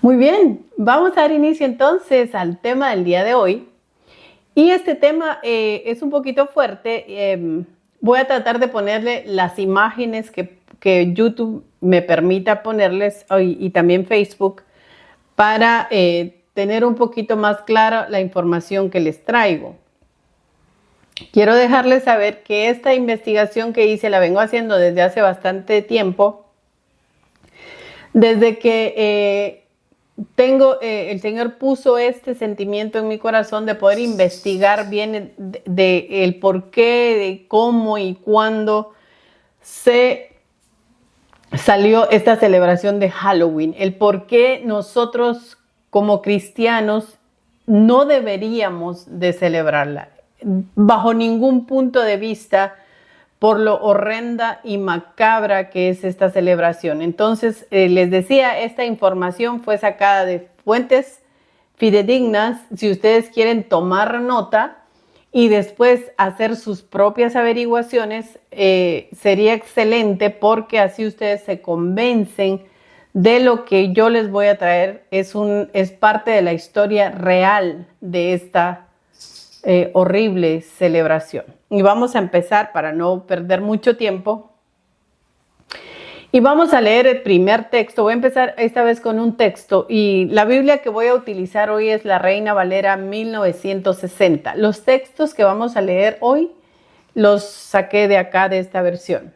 Muy bien, vamos a dar inicio entonces al tema del día de hoy. Y este tema es un poquito fuerte. Voy a tratar de ponerle las imágenes que YouTube me permita ponerles y también Facebook para tener un poquito más clara la información que les traigo. Quiero dejarles saber que esta investigación que hice la vengo haciendo desde hace bastante tiempo, desde que el Señor puso este sentimiento en mi corazón de poder investigar bien el por qué, de cómo y cuándo se salió esta celebración de Halloween, el por qué nosotros como cristianos no deberíamos de celebrarla bajo ningún punto de vista, por lo horrenda y macabra que es esta celebración. Entonces, les decía, esta información fue sacada de fuentes fidedignas. Si ustedes quieren tomar nota y después hacer sus propias averiguaciones, sería excelente, porque así ustedes se convencen de lo que yo les voy a traer. Es parte de la historia real de esta horrible celebración. Y vamos a empezar para no perder mucho tiempo. Y vamos a leer el primer texto. Voy a empezar esta vez con un texto. Y la Biblia que voy a utilizar hoy es la Reina Valera 1960. Los textos que vamos a leer hoy los saqué de acá, de esta versión.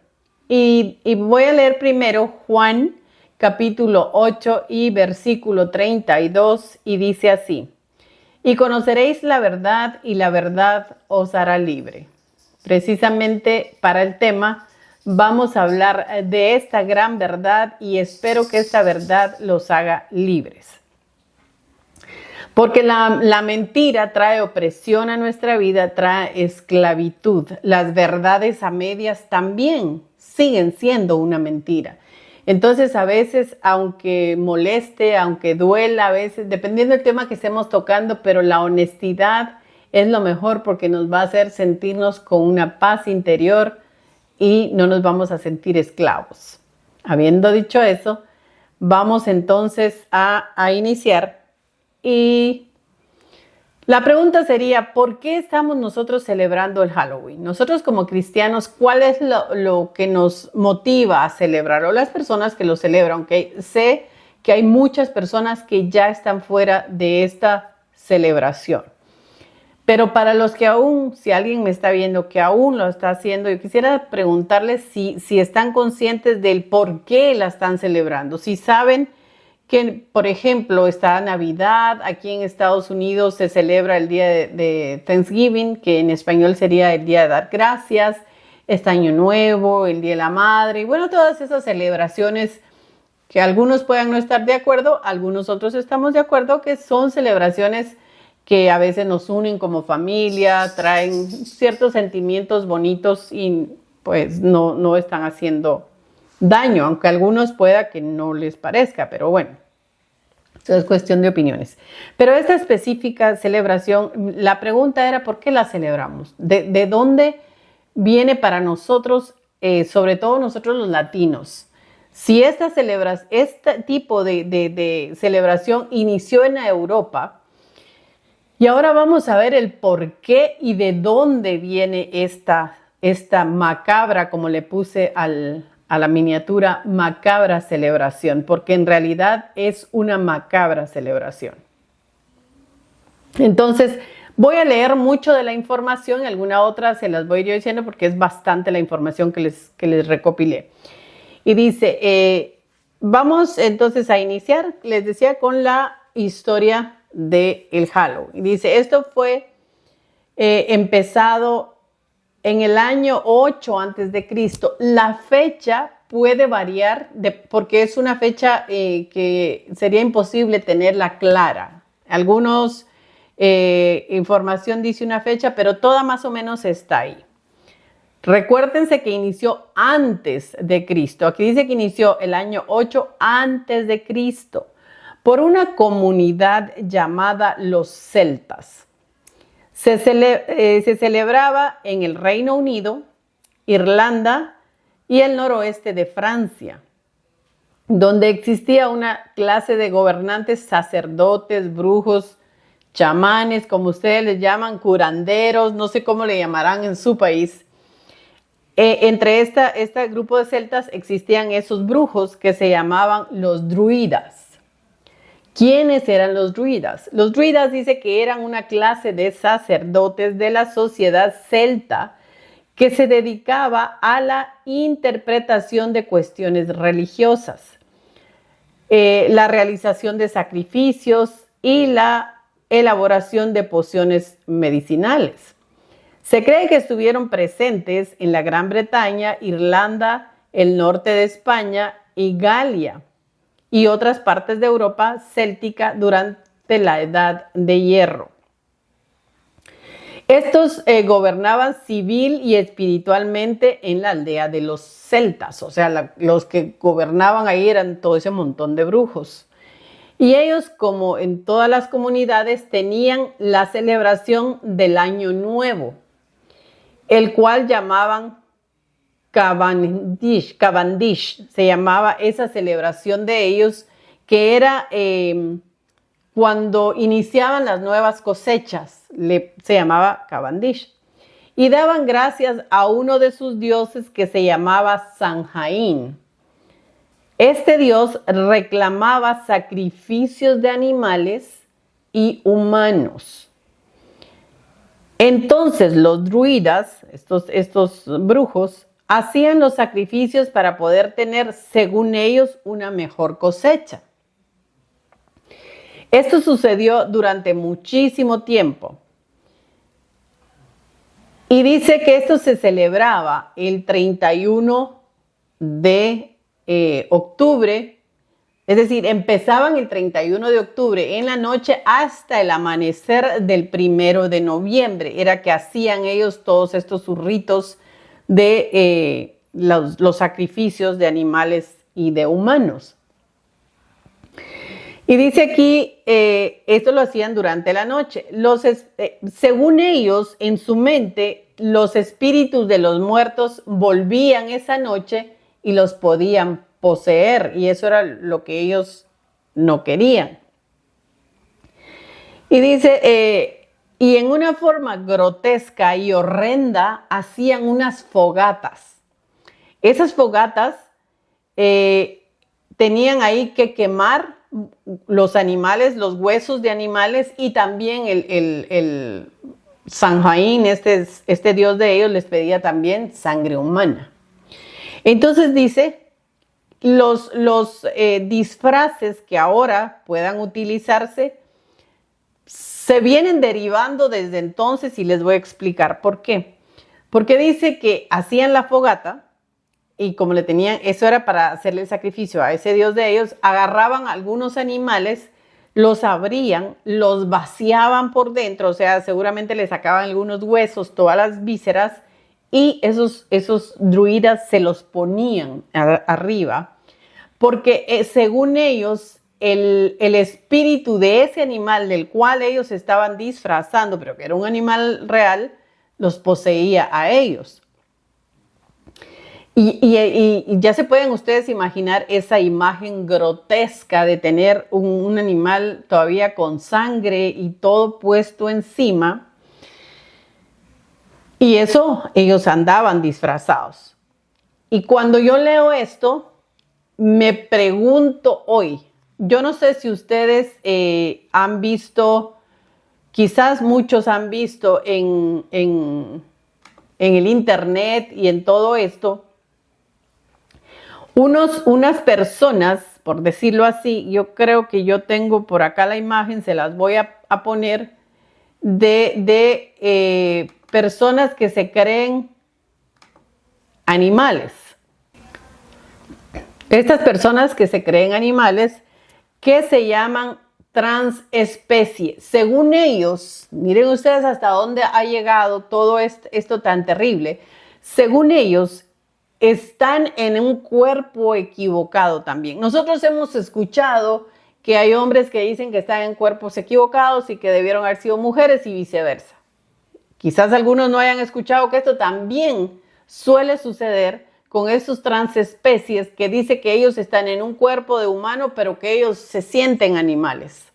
Y voy a leer primero Juan capítulo 8 y versículo 32. Y dice así: y conoceréis la verdad, y la verdad os hará libre. Precisamente para el tema vamos a hablar de esta gran verdad, y espero que esta verdad los haga libres. Porque la mentira trae opresión a nuestra vida, trae esclavitud. Las verdades a medias también siguen siendo una mentira. Entonces, a veces, aunque moleste, aunque duela, a veces, dependiendo del tema que estemos tocando, pero la honestidad es lo mejor, porque nos va a hacer sentirnos con una paz interior y no nos vamos a sentir esclavos. Habiendo dicho eso, vamos entonces a iniciar. Y la pregunta sería, ¿por qué estamos nosotros celebrando el Halloween? Nosotros como cristianos, ¿cuál es lo que nos motiva a celebrar? O las personas que lo celebran, aunque sé que hay muchas personas que ya están fuera de esta celebración. Pero para los que aún, si alguien me está viendo que aún lo está haciendo, yo quisiera preguntarles si están conscientes del por qué la están celebrando. Si saben que, por ejemplo, está Navidad. Aquí en Estados Unidos se celebra el día de Thanksgiving, que en español sería el día de dar gracias. Está Año Nuevo, el Día de la Madre. Y bueno, todas esas celebraciones que algunos puedan no estar de acuerdo, algunos otros estamos de acuerdo, que son celebraciones que a veces nos unen como familia, traen ciertos sentimientos bonitos y pues no están haciendo daño, aunque a algunos pueda que no les parezca, pero bueno, eso es cuestión de opiniones. Pero esta específica celebración, la pregunta era, ¿por qué la celebramos? ¿De dónde viene para nosotros, sobre todo nosotros los latinos? Si este tipo de celebración inició en Europa, y ahora vamos a ver el por qué y de dónde viene esta macabra, como le puse a la miniatura, macabra celebración, porque en realidad es una macabra celebración. Entonces, voy a leer mucho de la información, alguna otra se las voy yo diciendo porque es bastante la información que les recopilé. Y dice, vamos entonces a iniciar, les decía, con la historia del Halloween. Dice, esto fue empezado en el año 8 antes de Cristo. La fecha puede variar porque es una fecha que sería imposible tenerla clara. Algunos información dice una fecha, pero toda más o menos está ahí. Recuérdense que inició antes de Cristo. Aquí dice que inició el año 8 antes de Cristo por una comunidad llamada los celtas. Se celebraba en el Reino Unido, Irlanda y el noroeste de Francia. donde existía una clase de gobernantes, sacerdotes, brujos, chamanes, como ustedes les llaman, curanderos, no sé cómo le llamarán en su país. Entre este grupo de celtas existían esos brujos que se llamaban los druidas. ¿Quiénes eran los druidas? Los druidas dice que eran una clase de sacerdotes de la sociedad celta que se dedicaba a la interpretación de cuestiones religiosas, la realización de sacrificios y la elaboración de pociones medicinales. Se cree que estuvieron presentes en la Gran Bretaña, Irlanda, el norte de España y Galia y otras partes de Europa céltica durante la Edad de Hierro. Estos gobernaban civil y espiritualmente en la aldea de los celtas, o sea, los que gobernaban ahí eran todo ese montón de brujos. Y ellos, como en todas las comunidades, tenían la celebración del Año Nuevo, el cual llamaban Cavendish, se llamaba esa celebración de ellos, que era cuando iniciaban las nuevas cosechas, se llamaba Cavendish. Y daban gracias a uno de sus dioses que se llamaba Samhain. Este dios reclamaba sacrificios de animales y humanos. Entonces los druidas, estos brujos, hacían los sacrificios para poder tener, según ellos, una mejor cosecha. Esto sucedió durante muchísimo tiempo. Y dice que esto se celebraba el 31 de octubre, es decir, empezaban el 31 de octubre en la noche hasta el amanecer del 1 de noviembre. Era que hacían ellos todos estos ritos de los sacrificios de animales y de humanos. Y dice aquí, esto lo hacían durante la noche. Según ellos, en su mente, los espíritus de los muertos volvían esa noche y los podían poseer. Y eso era lo que ellos no querían. Y dice, y en una forma grotesca y horrenda, hacían unas fogatas. Esas fogatas tenían ahí que quemar los animales, los huesos de animales, y también el Samhain, este dios de ellos, les pedía también sangre humana. Entonces dice, los disfraces que ahora puedan utilizarse se vienen derivando desde entonces, y les voy a explicar por qué. Porque dice que hacían la fogata, y como le tenían, eso era para hacerle el sacrificio a ese dios de ellos, agarraban algunos animales, los abrían, los vaciaban por dentro, o sea, seguramente le sacaban algunos huesos, todas las vísceras, y esos druidas se los ponían arriba, porque según ellos, el espíritu de ese animal del cual ellos estaban disfrazando, pero que era un animal real, los poseía a ellos. Y ya se pueden ustedes imaginar esa imagen grotesca de tener un animal todavía con sangre y todo puesto encima. Y eso, ellos andaban disfrazados. Y cuando yo leo esto, me pregunto hoy, yo no sé si ustedes han visto, quizás muchos han visto en el internet y en todo esto, unas personas, por decirlo así, yo creo que yo tengo por acá la imagen, se las voy a poner, de personas que se creen animales. Estas personas que se creen animales, que se llaman transespecie. Según ellos, miren ustedes hasta dónde ha llegado todo esto tan terrible. Según ellos, están en un cuerpo equivocado también. Nosotros hemos escuchado que hay hombres que dicen que están en cuerpos equivocados y que debieron haber sido mujeres y viceversa. Quizás algunos no hayan escuchado que esto también suele suceder con esos transespecies que dice que ellos están en un cuerpo de humano, pero que ellos se sienten animales.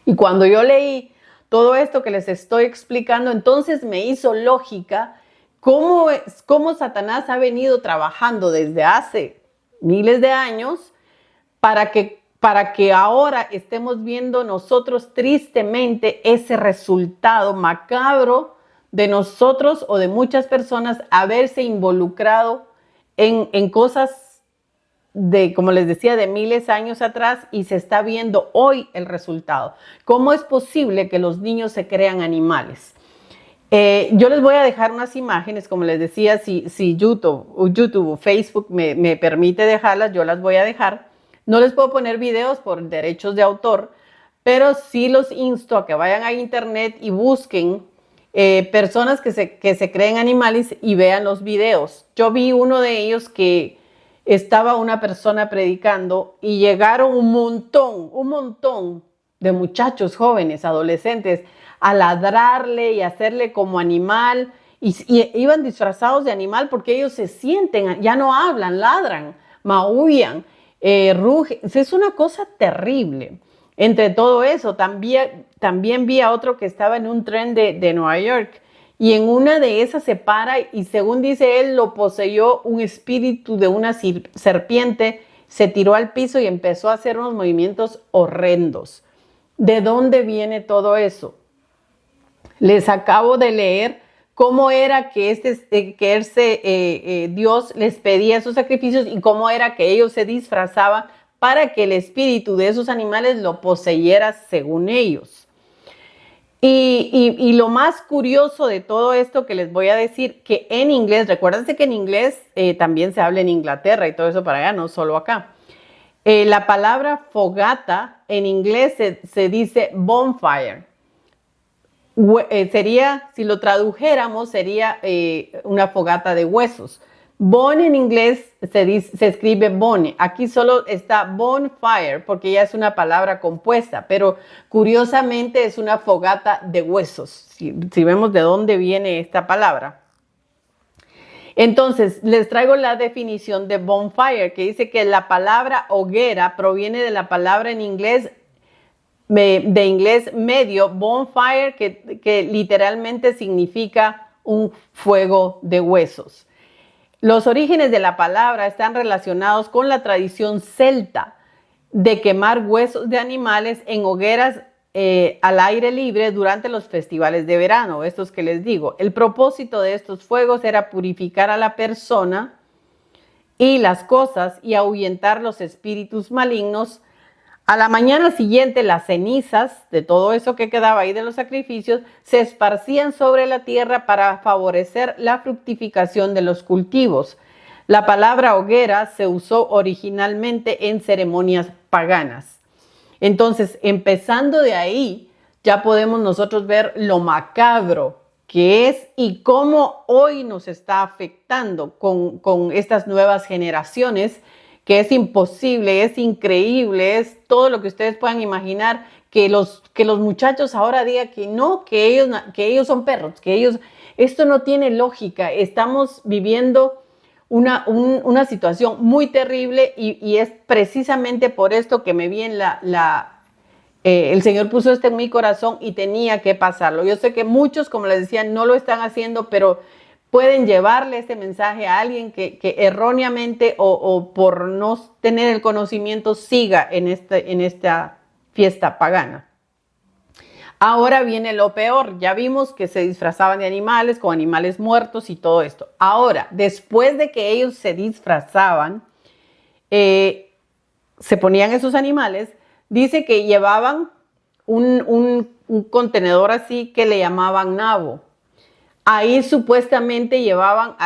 Y cuando yo leí todo esto que les estoy explicando, entonces me hizo lógica cómo Satanás ha venido trabajando desde hace miles de años para que ahora estemos viendo nosotros tristemente ese resultado macabro de nosotros o de muchas personas haberse involucrado en cosas de, como les decía, de miles de años atrás, y se está viendo hoy el resultado. ¿Cómo es posible que los niños se crean animales? Yo les voy a dejar unas imágenes, como les decía, si YouTube o Facebook me permite dejarlas, yo las voy a dejar. No les puedo poner videos por derechos de autor, pero sí los insto a que vayan a internet y busquen personas que se creen animales y vean los videos. Yo vi uno de ellos que estaba una persona predicando y llegaron un montón de muchachos jóvenes, adolescentes, a ladrarle y hacerle como animal, y iban disfrazados de animal porque ellos se sienten, ya no hablan, ladran, maullan, rugen. Es una cosa terrible. Entre todo eso, también vi a otro que estaba en un tren de Nueva York, y en una de esas se para y, según dice él, lo poseyó un espíritu de una serpiente, se tiró al piso y empezó a hacer unos movimientos horrendos. ¿De dónde viene todo eso? Les acabo de leer cómo era que Dios les pedía esos sacrificios y cómo era que ellos se disfrazaban para que el espíritu de esos animales lo poseyera según ellos. Y lo más curioso de todo esto que les voy a decir, que en inglés, recuérdense que en inglés también se habla en Inglaterra y todo eso para allá, no solo acá. La palabra fogata en inglés se dice bonfire. Sería, si lo tradujéramos, sería una fogata de huesos. Bone en inglés se escribe bone. Aquí solo está bonfire porque ya es una palabra compuesta, pero curiosamente es una fogata de huesos, si vemos de dónde viene esta palabra. Entonces, les traigo la definición de bonfire, que dice que la palabra hoguera proviene de la palabra en inglés, de inglés medio, bonfire, que literalmente significa un fuego de huesos. Los orígenes de la palabra están relacionados con la tradición celta de quemar huesos de animales en hogueras al aire libre durante los festivales de verano, estos que les digo. El propósito de estos fuegos era purificar a la persona y las cosas y ahuyentar los espíritus malignos. A la mañana siguiente, las cenizas de todo eso que quedaba ahí de los sacrificios se esparcían sobre la tierra para favorecer la fructificación de los cultivos. La palabra hoguera se usó originalmente en ceremonias paganas. Entonces, empezando de ahí, ya podemos nosotros ver lo macabro que es y cómo hoy nos está afectando con estas nuevas generaciones, que es imposible, es increíble, es todo lo que ustedes puedan imaginar, que los muchachos ahora digan que no, que ellos son perros, esto no tiene lógica. Estamos viviendo una situación muy terrible y es precisamente por esto que me vi en el Señor puso esto en mi corazón y tenía que pasarlo. Yo sé que muchos, como les decía, no lo están haciendo, pero pueden llevarle este mensaje a alguien que erróneamente o por no tener el conocimiento siga en esta fiesta pagana. Ahora viene lo peor. Ya vimos que se disfrazaban de animales, con animales muertos y todo esto. Ahora, después de que ellos se disfrazaban, se ponían esos animales, dice que llevaban un contenedor así que le llamaban nabo. Ahí supuestamente llevaban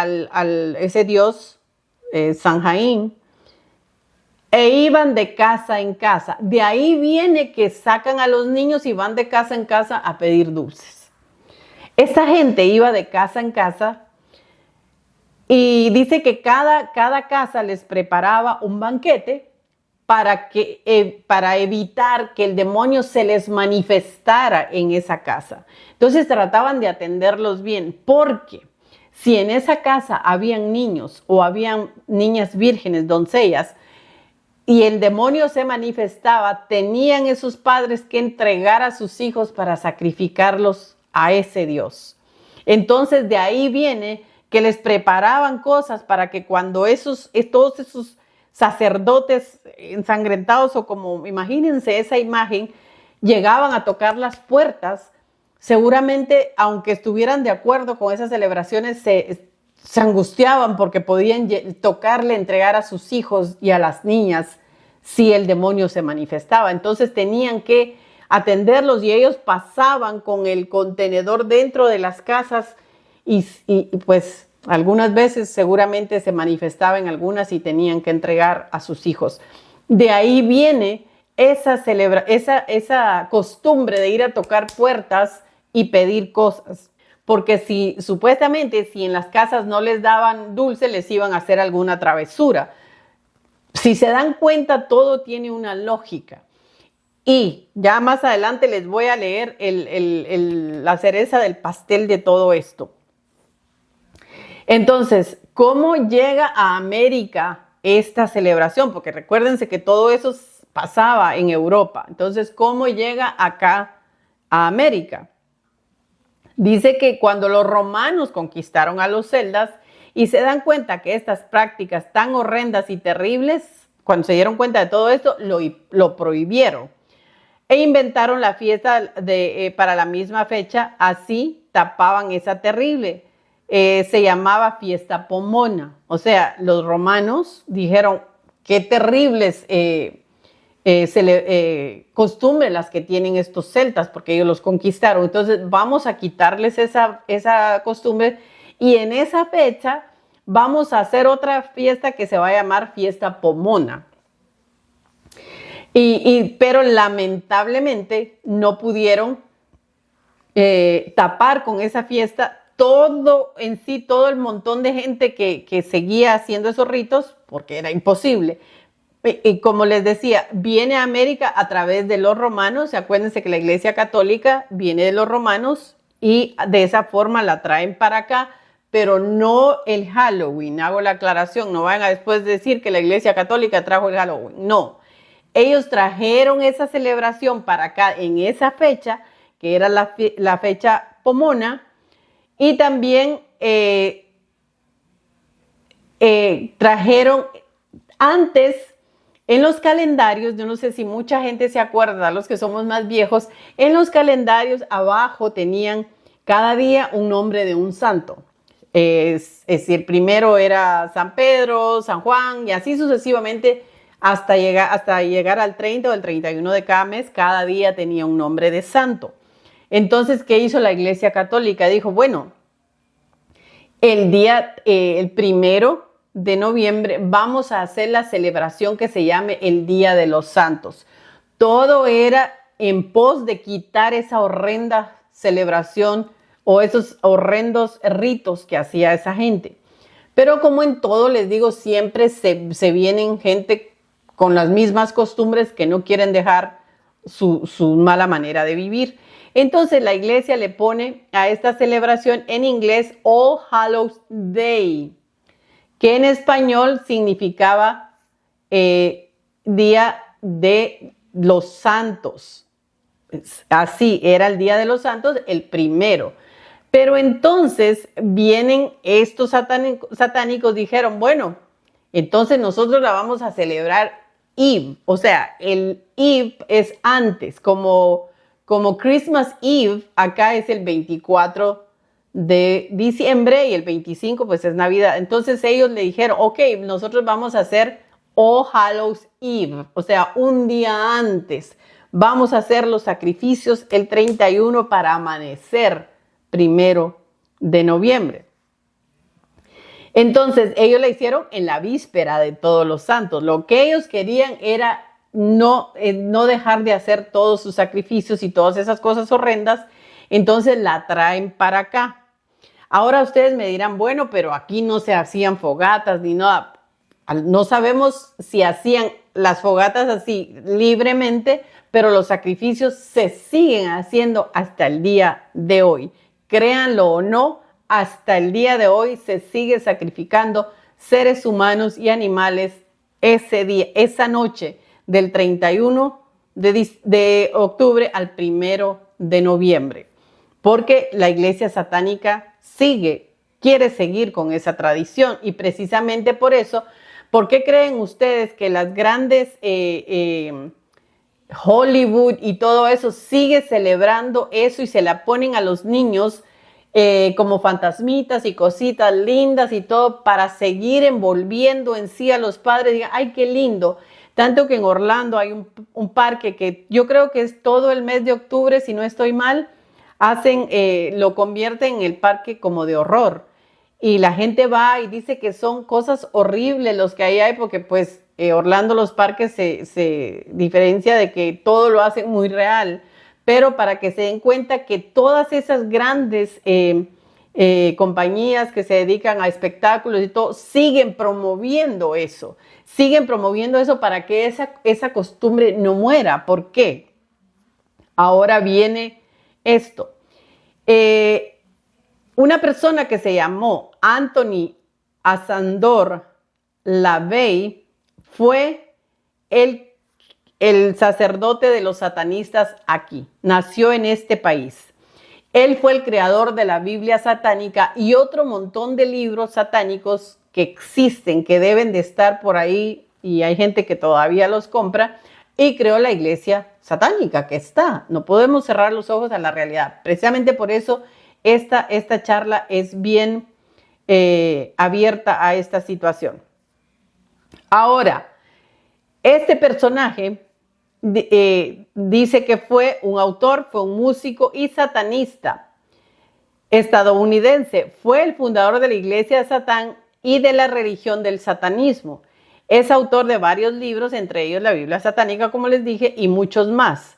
ese dios Samhain e iban de casa en casa. De ahí viene que sacan a los niños y van de casa en casa a pedir dulces. Esta gente iba de casa en casa y dice que cada casa les preparaba un banquete para evitar que el demonio se les manifestara en esa casa. Entonces trataban de atenderlos bien, porque si en esa casa habían niños o habían niñas vírgenes, doncellas, y el demonio se manifestaba, tenían esos padres que entregar a sus hijos para sacrificarlos a ese Dios. Entonces de ahí viene que les preparaban cosas para que cuando todos esos sacerdotes ensangrentados, o como imagínense esa imagen, llegaban a tocar las puertas, seguramente aunque estuvieran de acuerdo con esas celebraciones, se angustiaban porque podían tocarle, entregar a sus hijos y a las niñas si el demonio se manifestaba. Entonces tenían que atenderlos y ellos pasaban con el contenedor dentro de las casas y pues algunas veces seguramente se manifestaba en algunas y tenían que entregar a sus hijos. De ahí viene esa costumbre de ir a tocar puertas y pedir cosas. Porque supuestamente si en las casas no les daban dulce, les iban a hacer alguna travesura. Si se dan cuenta, todo tiene una lógica. Y ya más adelante les voy a leer la cereza del pastel de todo esto. Entonces, ¿cómo llega a América esta celebración? Porque recuérdense que todo eso pasaba en Europa. Entonces, ¿cómo llega acá a América? Dice que cuando los romanos conquistaron a los celtas y se dan cuenta que estas prácticas tan horrendas y terribles, cuando se dieron cuenta de todo esto, lo prohibieron e inventaron la fiesta para la misma fecha. Así tapaban esa terrible. Se llamaba fiesta pomona. O sea, los romanos dijeron, qué terribles costumbres las que tienen estos celtas, porque ellos los conquistaron. Entonces vamos a quitarles esa costumbre y en esa fecha vamos a hacer otra fiesta que se va a llamar fiesta pomona. Pero lamentablemente no pudieron tapar con esa fiesta todo el montón de gente que seguía haciendo esos ritos, porque era imposible. Y como les decía, viene a América a través de los romanos. Acuérdense que la Iglesia Católica viene de los romanos y de esa forma la traen para acá, pero no el Halloween. Hago la aclaración, no vayan a después decir que la Iglesia Católica trajo el Halloween. No, ellos trajeron esa celebración para acá en esa fecha, que era la fecha pomona, y también trajeron antes. En los calendarios, yo no sé si mucha gente se acuerda, los que somos más viejos, en los calendarios abajo tenían cada día un nombre de un santo. Es decir, primero era San Pedro, San Juan y así sucesivamente hasta llegar al 30 o el 31 de cada mes, cada día tenía un nombre de santo. Entonces, ¿qué hizo la Iglesia Católica? Dijo, bueno, el 1 de noviembre vamos a hacer la celebración que se llame el Día de los Santos. Todo era en pos de quitar esa horrenda celebración o esos horrendos ritos que hacía esa gente. Pero como en todo, les digo, siempre se vienen gente con las mismas costumbres que no quieren dejar su mala manera de vivir. Entonces la iglesia le pone a esta celebración en inglés All Hallows Day, que en español significaba Día de los Santos. Así, era el Día de los Santos, el 1. Pero entonces vienen estos satánicos, dijeron, bueno, entonces nosotros la vamos a celebrar Eve. O sea, el Eve es antes, como Christmas Eve, acá es el 24 de diciembre y el 25 pues es Navidad. Entonces ellos le dijeron, ok, nosotros vamos a hacer All Hallows Eve, o sea, un día antes. Vamos a hacer los sacrificios el 31 para amanecer 1 de noviembre. Entonces ellos la hicieron en la víspera de Todos los Santos. Lo que ellos querían era no dejar de hacer todos sus sacrificios y todas esas cosas horrendas. Entonces la traen para acá. Ahora ustedes me dirán, bueno, pero aquí no se hacían fogatas ni nada. No sabemos si hacían las fogatas así libremente, pero los sacrificios se siguen haciendo hasta el día de hoy. Créanlo o no, hasta el día de hoy se sigue sacrificando seres humanos y animales ese día, esa noche del 31 de octubre al 1 de noviembre, porque la iglesia satánica quiere seguir con esa tradición, y precisamente por eso, ¿por qué creen ustedes que las grandes Hollywood y todo eso sigue celebrando eso y se la ponen a los niños como fantasmitas y cositas lindas y todo para seguir envolviendo en sí a los padres? Digan, ay, qué lindo. Tanto que en Orlando hay un parque que yo creo que es todo el mes de octubre, si no estoy mal, lo convierten en el parque como de horror. Y la gente va y dice que son cosas horribles los que ahí hay, porque pues Orlando, los parques se diferencia de que todo lo hacen muy real. Pero para que se den cuenta que todas esas grandes compañías que se dedican a espectáculos y todo, siguen promoviendo eso para que esa costumbre no muera. ¿Por qué? Ahora viene esto. Una persona que se llamó Anthony Asandor LaVey fue el sacerdote de los satanistas aquí. Nació en este país. Él fue el creador de la Biblia satánica y otro montón de libros satánicos que existen, que deben de estar por ahí, y hay gente que todavía los compra, y creó la iglesia satánica que está. No podemos cerrar los ojos a la realidad. Precisamente por eso esta charla es bien abierta a esta situación. Ahora, este personaje dice que fue un autor, fue un músico y satanista estadounidense. Fue el fundador de la iglesia de Satán y de la religión del satanismo. Es autor de varios libros, entre ellos la Biblia satánica, como les dije, y muchos más.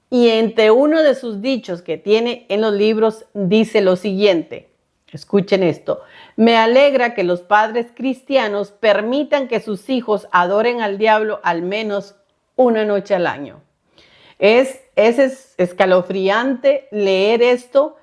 Y entre uno de sus dichos que tiene en los libros dice lo siguiente. Escuchen esto. Me alegra que los padres cristianos permitan que sus hijos adoren al diablo al menos una noche al año. Es escalofriante leer esto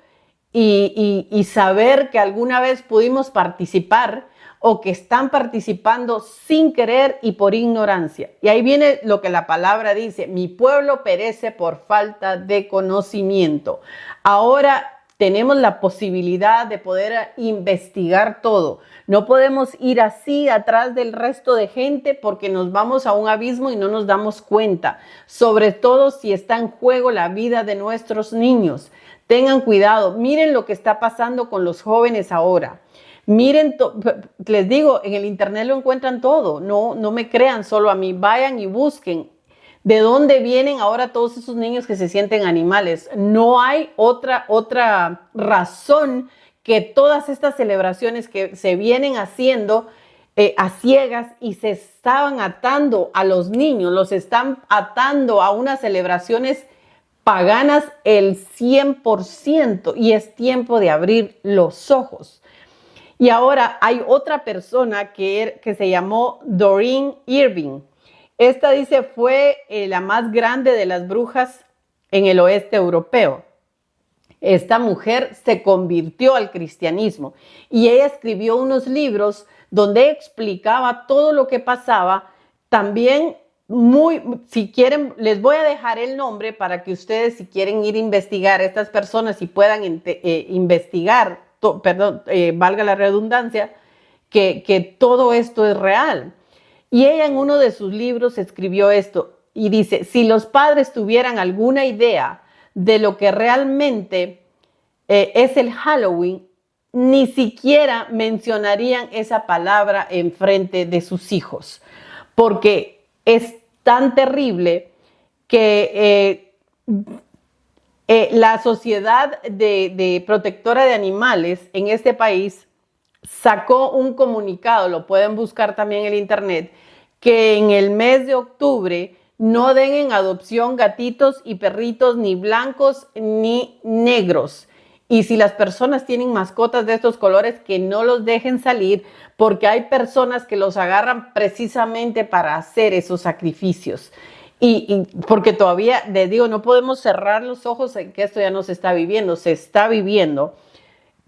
y saber que alguna vez pudimos participar o que están participando sin querer y por ignorancia. Y ahí viene lo que la palabra dice: mi pueblo perece por falta de conocimiento. Ahora tenemos la posibilidad de poder investigar todo. No podemos ir así atrás del resto de gente porque nos vamos a un abismo y no nos damos cuenta. Sobre todo si está en juego la vida de nuestros niños. Tengan cuidado. Miren lo que está pasando con los jóvenes ahora. Miren, les digo, en el internet lo encuentran todo. No me crean solo a mí. Vayan y busquen. ¿De dónde vienen ahora todos esos niños que se sienten animales? No hay otra razón que todas estas celebraciones que se vienen haciendo a ciegas y se estaban atando a los niños, los están atando a unas celebraciones paganas el 100%, y es tiempo de abrir los ojos. Y ahora hay otra persona que se llamó Doreen Irving. Esta dice fue la más grande de las brujas en el oeste europeo. Esta mujer se convirtió al cristianismo y ella escribió unos libros donde explicaba todo lo que pasaba. También si quieren, les voy a dejar el nombre para que ustedes, si quieren ir a investigar a estas personas y puedan investigar, valga la redundancia, que todo esto es real. Y ella en uno de sus libros escribió esto y dice: si los padres tuvieran alguna idea de lo que realmente es el Halloween, ni siquiera mencionarían esa palabra en frente de sus hijos, porque es tan terrible que la Sociedad de Protectora de Animales en este país sacó un comunicado, lo pueden buscar también en el internet, que en el mes de octubre no den en adopción gatitos y perritos ni blancos ni negros. Y si las personas tienen mascotas de estos colores, que no los dejen salir, porque hay personas que los agarran precisamente para hacer esos sacrificios. Y porque todavía, les digo, no podemos cerrar los ojos en que esto ya no se está viviendo, se está viviendo.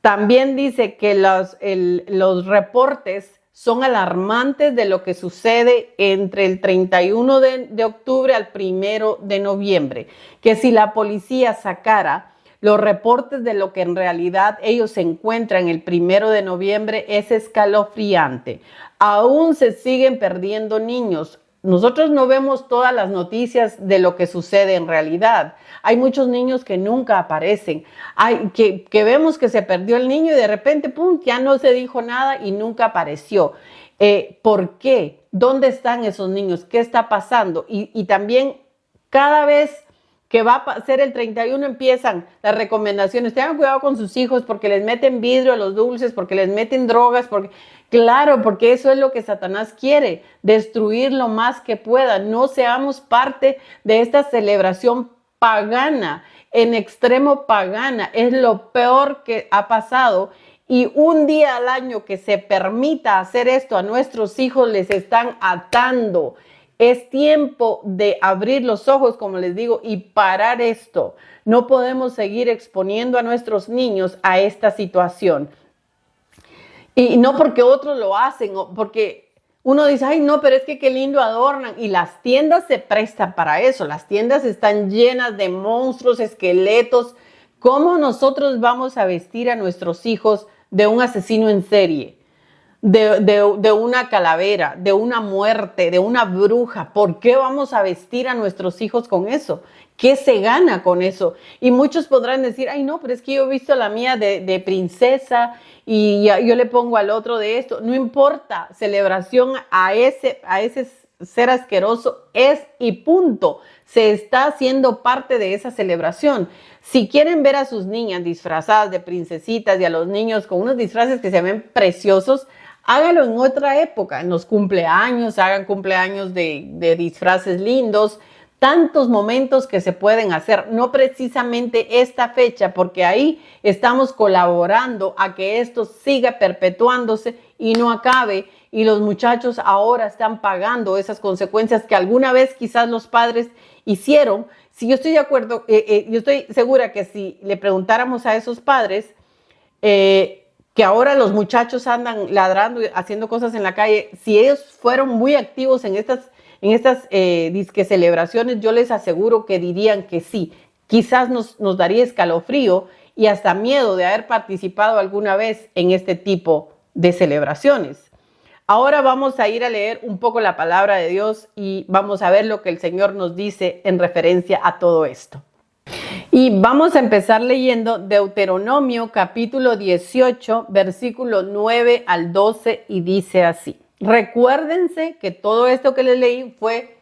También dice que los reportes son alarmantes de lo que sucede entre el 31 de octubre al 1 de noviembre, que si la policía sacara los reportes de lo que en realidad ellos se encuentran el 1 de noviembre, es escalofriante. Aún se siguen perdiendo niños. Nosotros no vemos todas las noticias de lo que sucede en realidad. Hay muchos niños que nunca aparecen. Que vemos que se perdió el niño y de repente, ¡pum!, ya no se dijo nada y nunca apareció. ¿Por qué? ¿Dónde están esos niños? ¿Qué está pasando? Y también cada vez que va a ser el 31 empiezan las recomendaciones. Tengan cuidado con sus hijos porque les meten vidrio a los dulces, porque les meten drogas, claro, porque eso es lo que Satanás quiere, destruir lo más que pueda. No seamos parte de esta celebración pagana, en extremo pagana. Es lo peor que ha pasado. Y un día al año que se permita hacer esto a nuestros hijos, les están atando. Es tiempo de abrir los ojos, como les digo, y parar esto. No podemos seguir exponiendo a nuestros niños a esta situación. Y no porque otros lo hacen, porque uno dice, ay no, pero es que qué lindo adornan. Y las tiendas se prestan para eso. Las tiendas están llenas de monstruos, esqueletos. ¿Cómo nosotros vamos a vestir a nuestros hijos de un asesino en serie? De una calavera, de una muerte, de una bruja? ¿Por qué vamos a vestir a nuestros hijos con eso? ¿Qué se gana con eso? Y muchos podrán decir, ay no, pero es que yo he visto la mía de princesa y yo le pongo al otro de esto. No importa, celebración a ese ser asqueroso es y punto. Se está haciendo parte de esa celebración. Si quieren ver a sus niñas disfrazadas de princesitas y a los niños con unos disfraces que se ven preciosos, hágalo en otra época, en los cumpleaños, hagan cumpleaños de disfraces lindos, tantos momentos que se pueden hacer, no precisamente esta fecha, porque ahí estamos colaborando a que esto siga perpetuándose y no acabe, y los muchachos ahora están pagando esas consecuencias que alguna vez quizás los padres hicieron. Si yo estoy de acuerdo, yo estoy segura que si le preguntáramos a esos padres, que ahora los muchachos andan ladrando y haciendo cosas en la calle, si ellos fueron muy activos en estas disque celebraciones, yo les aseguro que dirían que sí. Quizás nos daría escalofrío y hasta miedo de haber participado alguna vez en este tipo de celebraciones. Ahora vamos a ir a leer un poco la palabra de Dios y vamos a ver lo que el Señor nos dice en referencia a todo esto. Y vamos a empezar leyendo Deuteronomio capítulo 18, versículo 9 al 12 y dice así. Recuérdense que todo esto que les leí fue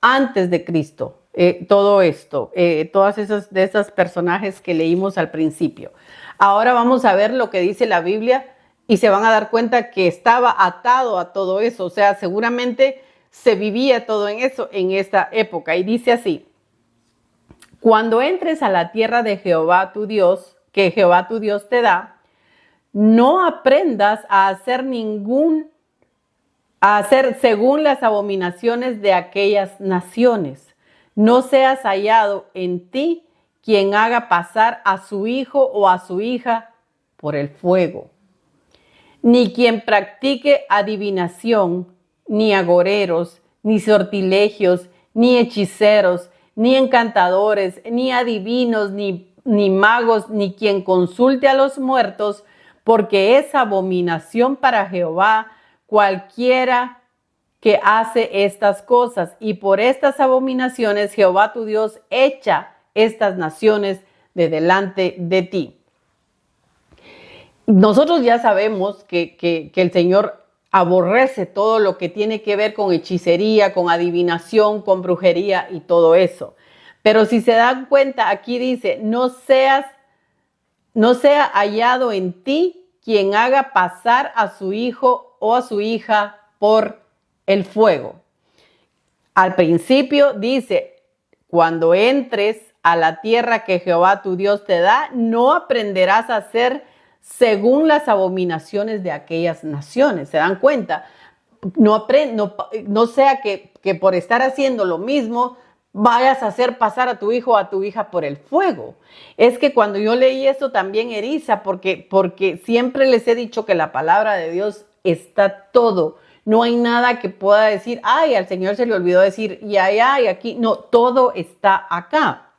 antes de Cristo. Todo esto, todas esas personajes que leímos al principio. Ahora vamos a ver lo que dice la Biblia y se van a dar cuenta que estaba atado a todo eso. O sea, seguramente se vivía todo en eso en esta época. Y dice así. Cuando entres a la tierra de Jehová tu Dios, que Jehová tu Dios te da, no aprendas a hacer según las abominaciones de aquellas naciones. No seas hallado en ti quien haga pasar a su hijo o a su hija por el fuego, ni quien practique adivinación, ni agoreros, ni sortilegios, ni hechiceros, ni encantadores, ni adivinos, ni magos, ni quien consulte a los muertos, porque es abominación para Jehová cualquiera que hace estas cosas. Y por estas abominaciones Jehová tu Dios echa estas naciones de delante de ti. Nosotros ya sabemos que el Señor aborrece todo lo que tiene que ver con hechicería, con adivinación, con brujería y todo eso. Pero si se dan cuenta, aquí dice, no sea hallado en ti quien haga pasar a su hijo o a su hija por el fuego. Al principio dice, cuando entres a la tierra que Jehová tu Dios te da, no aprenderás a hacer según las abominaciones de aquellas naciones. ¿Se dan cuenta? No sea que por estar haciendo lo mismo, vayas a hacer pasar a tu hijo o a tu hija por el fuego. Es que cuando yo leí eso también eriza, porque siempre les he dicho que la palabra de Dios está todo. No hay nada que pueda decir, ay, al Señor se le olvidó decir, y allá y aquí. No, todo está acá.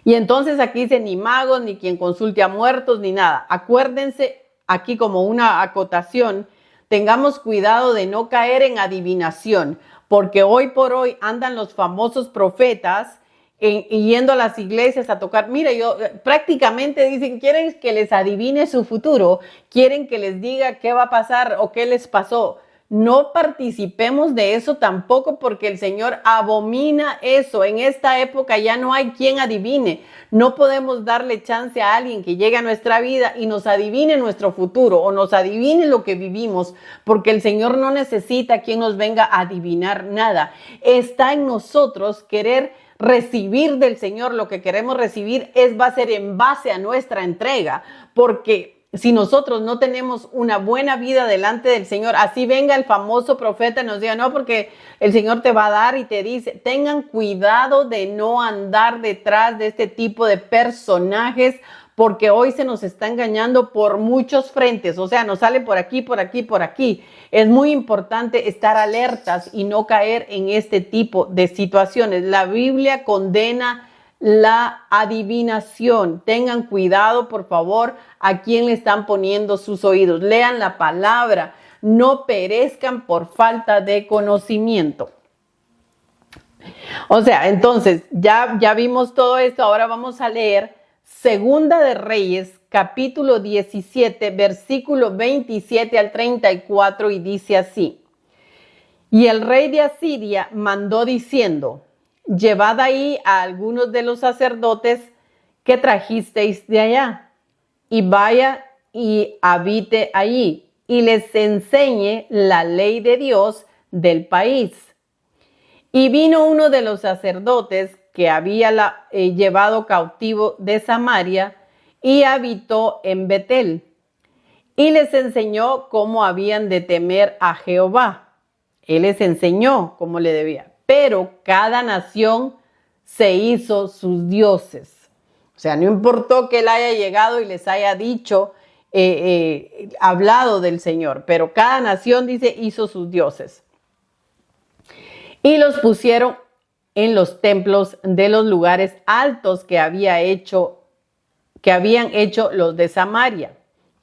Y entonces aquí dice ni magos, ni quien consulte a muertos, ni nada. Acuérdense aquí como una acotación, tengamos cuidado de no caer en adivinación, porque hoy por hoy andan los famosos profetas yendo a las iglesias a tocar. Mire, prácticamente dicen, quieren que les adivine su futuro, quieren que les diga qué va a pasar o qué les pasó. No participemos de eso tampoco, porque el Señor abomina eso. En esta época ya no hay quien adivine. No podemos darle chance a alguien que llegue a nuestra vida y nos adivine nuestro futuro o nos adivine lo que vivimos, porque el Señor no necesita quien nos venga a adivinar nada. Está en nosotros querer recibir del Señor. Lo que queremos recibir va a ser en base a nuestra entrega, porque si nosotros no tenemos una buena vida delante del Señor, así venga el famoso profeta y nos diga, no, porque el Señor te va a dar y te dice, tengan cuidado de no andar detrás de este tipo de personajes, porque hoy se nos está engañando por muchos frentes, o sea, nos sale por aquí, por aquí, por aquí. Es muy importante estar alertas y no caer en este tipo de situaciones. La Biblia condena la adivinación. Tengan cuidado, por favor, a quién le están poniendo sus oídos. Lean la palabra, no perezcan por falta de conocimiento. O sea, entonces, ya vimos todo esto. Ahora vamos a leer Segunda de Reyes, capítulo 17, versículo 27 al 34, y dice así: Y el rey de Asiria mandó diciendo, llevad ahí a algunos de los sacerdotes que trajisteis de allá, y vaya y habite allí, y les enseñe la ley de Dios del país. Y vino uno de los sacerdotes que había llevado cautivo de Samaria y habitó en Betel, y les enseñó cómo habían de temer a Jehová. Él les enseñó cómo le debía, pero cada nación se hizo sus dioses. O sea, no importó que él haya llegado y les haya dicho, hablado del Señor, pero cada nación, dice, hizo sus dioses. Y los pusieron en los templos de los lugares altos que habían hecho los de Samaria,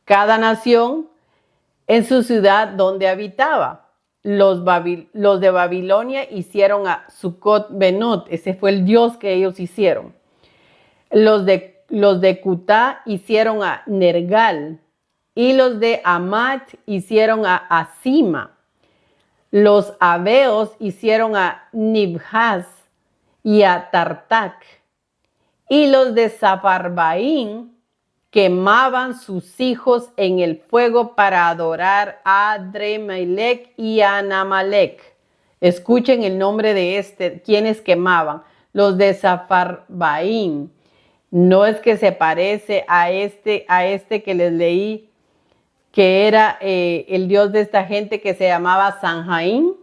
cada nación en su ciudad donde habitaba. Los de Babilonia hicieron a Sucot-Benot, ese fue el dios que ellos hicieron. Los de Cutá hicieron a Nergal, y los de Amat hicieron a Asima. Los Abeos hicieron a Nibhaz y a Tartak, y los de Safarbaín quemaban sus hijos en el fuego para adorar a Adremelech y a Anamelech. Escuchen el nombre de quienes quemaban. Los de Safarbaín. No es que se parece a este que les leí, que era el dios de esta gente, que se llamaba Sanjaín.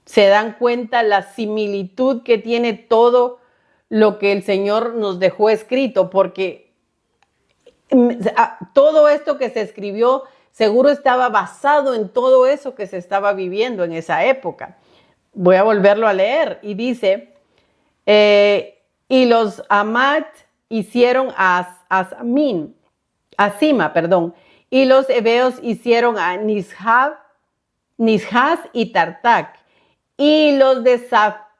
Se dan cuenta la similitud que tiene todo lo que el Señor nos dejó escrito, porque todo esto que se escribió seguro estaba basado en todo eso que se estaba viviendo en esa época. Voy a volverlo a leer y dice, y los Amat hicieron a Asima, y los Heveos hicieron a Nishaz y Tartak, y los de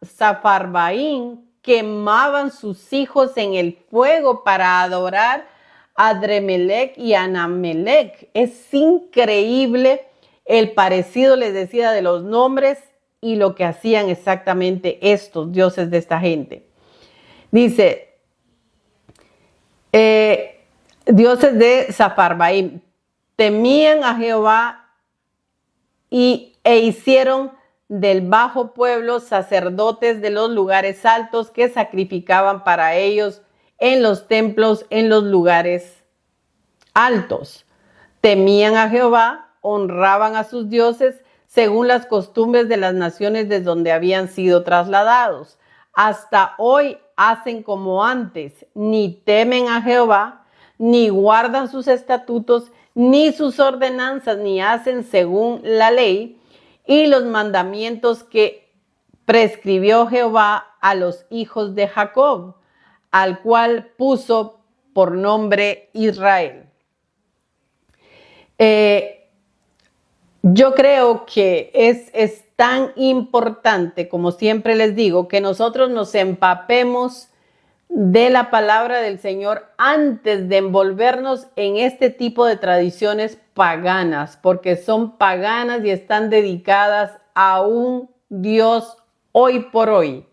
Safarbaín quemaban sus hijos en el fuego para adorar a Adremelech y Anamelech. Es increíble el parecido, les decía, de los nombres y lo que hacían exactamente estos dioses de esta gente. Dice, dioses de Safarbaim temían a Jehová e hicieron del bajo pueblo sacerdotes de los lugares altos que sacrificaban para ellos en los templos, en los lugares altos. Temían a Jehová, honraban a sus dioses según las costumbres de las naciones desde donde habían sido trasladados. hasta hoy hacen como antes, ni temen a Jehová, ni guardan sus estatutos, ni sus ordenanzas, ni hacen según la ley y los mandamientos que prescribió Jehová a los hijos de Jacob, al cual puso por nombre Israel. Yo creo que es tan importante, como siempre les digo, que nosotros nos empapemos de la palabra del Señor antes de envolvernos en este tipo de tradiciones paganas, porque son paganas y están dedicadas a un Dios hoy por hoy.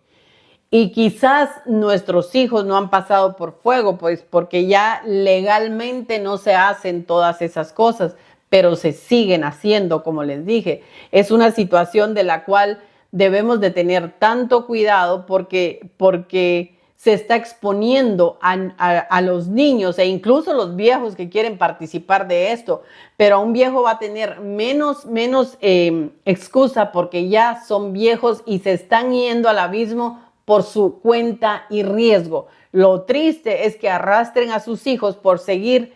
Y quizás nuestros hijos no han pasado por fuego, pues porque ya legalmente no se hacen todas esas cosas, pero se siguen haciendo, como les dije. Es una situación de la cual debemos de tener tanto cuidado porque se está exponiendo a los niños e incluso los viejos que quieren participar de esto. Pero un viejo va a tener menos excusa porque ya son viejos y se están yendo al abismo por su cuenta y riesgo. Lo triste es que arrastren a sus hijos por seguir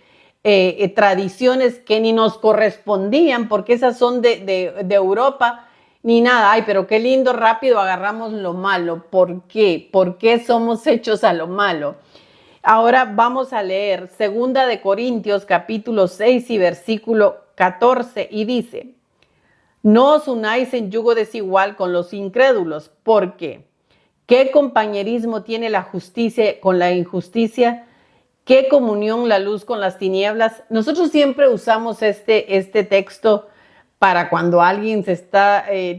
tradiciones que ni nos correspondían, porque esas son de Europa, ni nada. Ay, pero qué lindo, rápido agarramos lo malo. ¿Por qué? ¿Por qué somos hechos a lo malo? Ahora vamos a leer 2 de Corintios capítulo 6 y versículo 14 y dice: no os unáis en yugo desigual con los incrédulos, porque ¿qué compañerismo tiene la justicia con la injusticia? ¿Qué comunión la luz con las tinieblas? Nosotros siempre usamos este texto para cuando alguien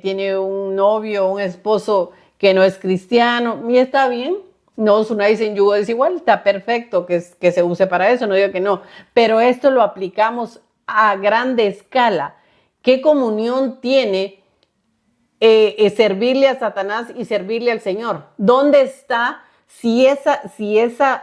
tiene un novio o un esposo que no es cristiano, y está bien, no os unáis en yugo desigual, está perfecto que se use para eso, no digo que no, pero esto lo aplicamos a grande escala. ¿Qué comunión tiene servirle a Satanás y servirle al Señor? ¿Dónde está? Si esa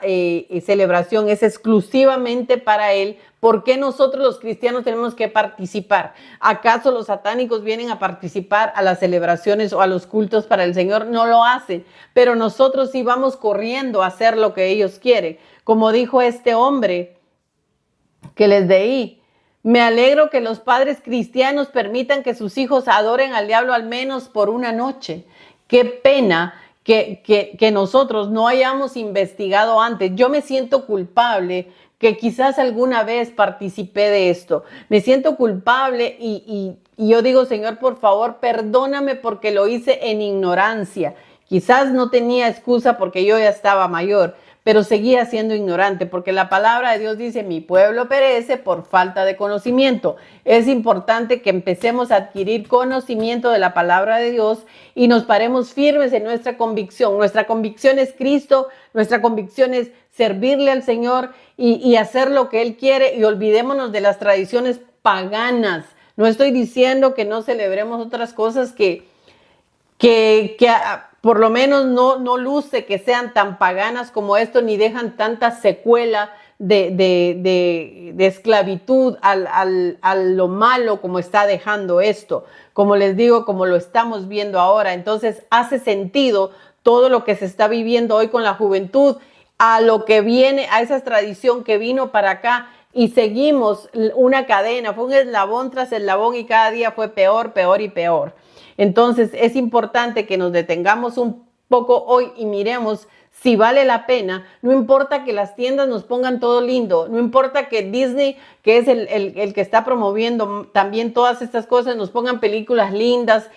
celebración es exclusivamente para él, ¿por qué nosotros los cristianos tenemos que participar? ¿Acaso los satánicos vienen a participar a las celebraciones o a los cultos para el Señor? No lo hacen, pero nosotros sí vamos corriendo a hacer lo que ellos quieren. Como dijo este hombre que les leí: me alegro que los padres cristianos permitan que sus hijos adoren al diablo al menos por una noche. Qué pena que nosotros no hayamos investigado antes. Yo me siento culpable que quizás alguna vez participé de esto. Me siento culpable y yo digo: Señor, por favor, perdóname porque lo hice en ignorancia. Quizás no tenía excusa porque yo ya estaba mayor, pero seguía siendo ignorante, porque la palabra de Dios dice: mi pueblo perece por falta de conocimiento. Es importante que empecemos a adquirir conocimiento de la palabra de Dios y nos paremos firmes en nuestra convicción. Nuestra convicción es Cristo, nuestra convicción es servirle al Señor y hacer lo que Él quiere, y olvidémonos de las tradiciones paganas. No estoy diciendo que no celebremos otras cosas que por lo menos no luce que sean tan paganas como esto, ni dejan tanta secuela de esclavitud a lo malo como está dejando esto. Como les digo, como lo estamos viendo ahora. Entonces hace sentido todo lo que se está viviendo hoy con la juventud, a lo que viene, a esa tradición que vino para acá, y seguimos una cadena, fue un eslabón tras eslabón y cada día fue peor, peor y peor. Entonces es importante que nos detengamos un poco hoy y miremos si vale la pena. No importa que las tiendas nos pongan todo lindo, no importa que Disney, que es el que está promoviendo también todas estas cosas, nos pongan películas lindas.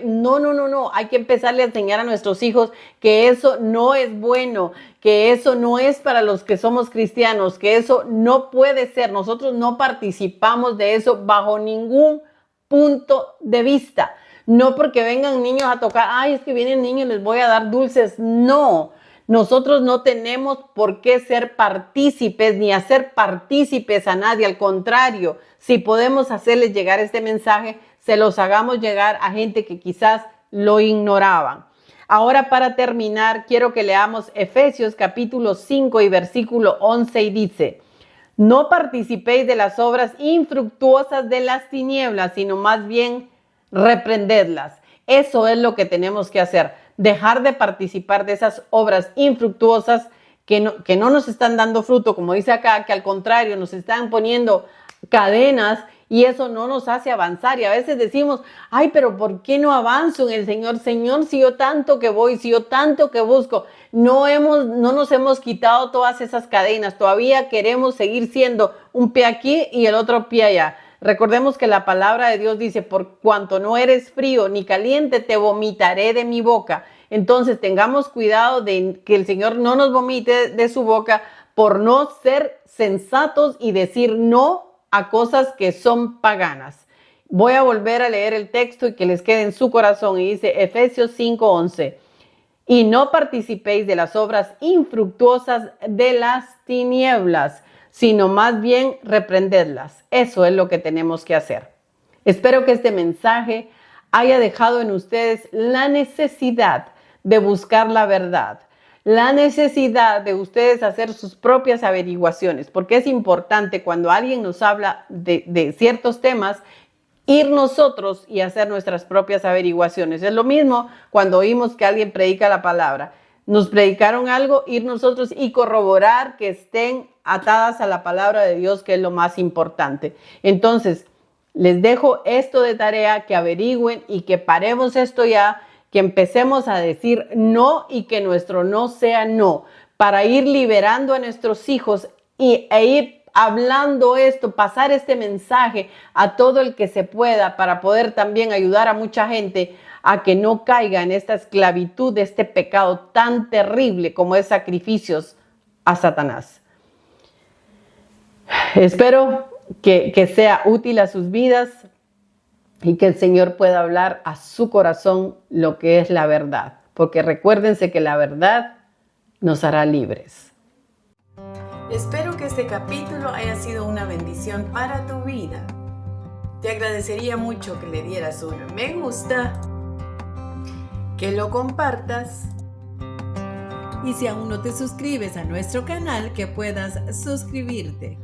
No, hay que empezarle a enseñar a nuestros hijos que eso no es bueno, que eso no es para los que somos cristianos, que eso no puede ser. Nosotros no participamos de eso bajo ningún punto de vista. No porque vengan niños a tocar, ay, es que vienen niños, les voy a dar dulces. No, nosotros no tenemos por qué ser partícipes ni hacer partícipes a nadie. Al contrario, si podemos hacerles llegar este mensaje, se los hagamos llegar a gente que quizás lo ignoraban. Ahora, para terminar, quiero que leamos Efesios capítulo 5 y versículo 11 y dice: no participéis de las obras infructuosas de las tinieblas, sino más bien reprendedlas. Eso es lo que tenemos que hacer. dejar de participar de esas obras infructuosas que no nos están dando fruto, como dice acá, que al contrario nos están poniendo cadenas y eso no nos hace avanzar. Y a veces decimos, ay, pero ¿por qué no avanzo en el Señor? Señor, si yo tanto que voy, si yo tanto que busco, no nos hemos quitado todas esas cadenas, todavía queremos seguir siendo un pie aquí y el otro pie allá. Recordemos que la palabra de Dios dice, por cuanto no eres frío ni caliente, te vomitaré de mi boca. Entonces tengamos cuidado de que el Señor no nos vomite de su boca por no ser sensatos y decir no a cosas que son paganas. Voy a volver a leer el texto y que les quede en su corazón. Y dice Efesios 5:11. Y no participéis de las obras infructuosas de las tinieblas, sino más bien reprendedlas. Eso es lo que tenemos que hacer. Espero que este mensaje haya dejado en ustedes la necesidad de buscar la verdad, la necesidad de ustedes hacer sus propias averiguaciones, porque es importante cuando alguien nos habla de ciertos temas, ir nosotros y hacer nuestras propias averiguaciones. Es lo mismo cuando oímos que alguien predica la palabra. Nos predicaron algo, ir nosotros y corroborar que estén atadas a la palabra de Dios, que es lo más importante. Entonces, les dejo esto de tarea, que averigüen y que paremos esto ya, que empecemos a decir no y que nuestro no sea no, para ir liberando a nuestros hijos e ir hablando esto, pasar este mensaje a todo el que se pueda, para poder también ayudar a mucha gente a que no caiga en esta esclavitud de este pecado tan terrible como es sacrificios a Satanás. Espero que sea útil a sus vidas y que el Señor pueda hablar a su corazón lo que es la verdad, porque recuérdense que la verdad nos hará libres. Espero que este capítulo haya sido una bendición para tu vida. Te agradecería mucho que le dieras un me gusta, que lo compartas y si aún no te suscribes a nuestro canal, que puedas suscribirte.